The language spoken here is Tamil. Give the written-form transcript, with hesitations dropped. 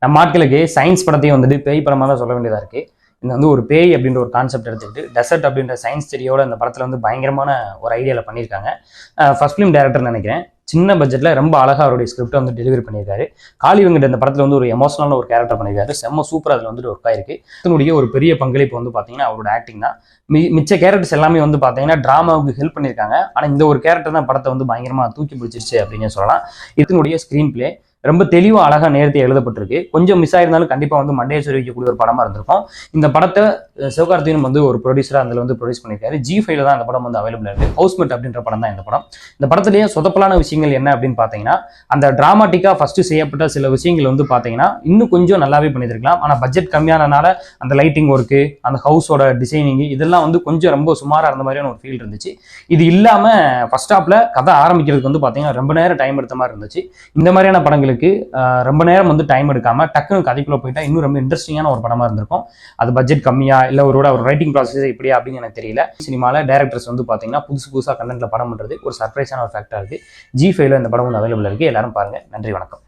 நம்ம ஆட்களுக்கு சயின்ஸ் படத்தையும் வந்துட்டு பேய் படமாக தான் சொல்ல வேண்டியதாக இருக்குது. இந்த வந்து ஒரு பேய் அப்படின்ற ஒரு கான்செப்ட் எடுத்துக்கிட்டு டெசர்ட் அப்படின்ற சயின்ஸ் தியரியோட இந்த படத்தில் வந்து பயங்கரமான ஒரு ஐடியாவில் பண்ணியிருக்காங்க. ஃபர்ஸ்ட் ஃபிலிம் டேரக்டர்னு நினைக்கிறேன். சின்ன பட்ஜெட்டில் ரொம்ப அழகாக அவருடைய ஸ்கிரிப்டை வந்து டெலிவரி பண்ணியிருக்காரு. காளி வெங்கட் இந்த படத்தில் வந்து ஒரு எமோஷனலான ஒரு கேரக்டர் பண்ணியிருக்காரு. செம்ம சூப்பர் அதில் வந்துட்டு ஒர்க் ஆயிருக்கு. இதனுடைய ஒரு பெரிய பங்களிப்பு வந்து பார்த்தீங்கன்னா அவரோட ஆக்டிங் தான். மிச்ச கேரக்டர்ஸ் எல்லாமே வந்து பார்த்தீங்கன்னா ட்ராமாவுக்கு ஹெல்ப் பண்ணியிருக்காங்க. ஆனால் இந்த ஒரு கேரக்டர் தான் படத்தை வந்து பயங்கரமாக தூக்கி பிடிச்சிருச்சு அப்படின்னு சொல்லலாம். இதனுடைய ஸ்க்ரீன் பிளே ரொம்ப தெளிவாக அழகாக நேரத்தை எழுதப்பட்டிருக்கு. கொஞ்சம் மிஸ் ஆயிருந்தாலும் கண்டிப்பாக வந்து மண்டையை சொருவிக்கக்கூடிய ஒரு படமாக இருந்திருக்கும். இந்த படத்தை சிவகார்த்திகேயன் வந்து ஒரு ப்ரொடியூசராக அதில் வந்து ப்ரொடியூஸ் பண்ணியிருக்காரு. G5 தான் அந்த படம் வந்து அவைலபிள் இருக்குது. ஹவுஸ்மேட் அப்படின்ற படம் தான் இந்த படம். இந்த படத்துலேயே சொதப்பலான விஷயங்கள் என்ன அப்படின்னு பார்த்தீங்கன்னா, அந்த டிராமாட்டிக்காக ஃபர்ஸ்ட் செய்யப்பட்ட சில விஷயங்கள் வந்து பார்த்தீங்கன்னா இன்னும் கொஞ்சம் நல்லாவே பண்ணியிருக்கலாம். ஆனால் பட்ஜெட் கம்மியானனால அந்த லைட்டிங் ஒர்க்கு, அந்த ஹவுஸோட டிசைனிங் இதெல்லாம் வந்து கொஞ்சம் ரொம்ப சுமாராக இருந்த மாதிரியான ஒரு ஃபீல் இருந்துச்சு. இது இல்லாமல் ஃபர்ஸ்ட் ஹாப்ல கதை ஆரம்பிக்கிறதுக்கு வந்து பார்த்தீங்கன்னா ரொம்ப நேரம் டைம் எடுத்த மாதிரி இருந்துச்சு. இந்த மாதிரியான படங்களுக்கு ரொம்ப நேரம் வந்து டைம் எடுக்காம டக்குனு கதைக்குள்ள போயிட்டா இன்னும் ரொம்ப இன்ட்ரெஸ்டிங்கான ஒரு படமா இருந்திருக்கும். அது பட்ஜெட் கம்மியா இல்ல ஒரு ரைட்டிங் ப்ராசஸ் இப்படியா அப்படின்னு எனக்கு தெரியல. சினிமால டைரக்டர்ஸ் வந்து பாத்தீங்கன்னா புதுசா கண்டென்ட்ல படம் பண்றது ஒரு சர்ப்ரைஸான ஒரு ஃபேக்டா இருக்கு. G5 இந்த படம் வந்து அவைலபிள் இருக்கு. எல்லாரும் பாருங்க. நன்றி, வணக்கம்.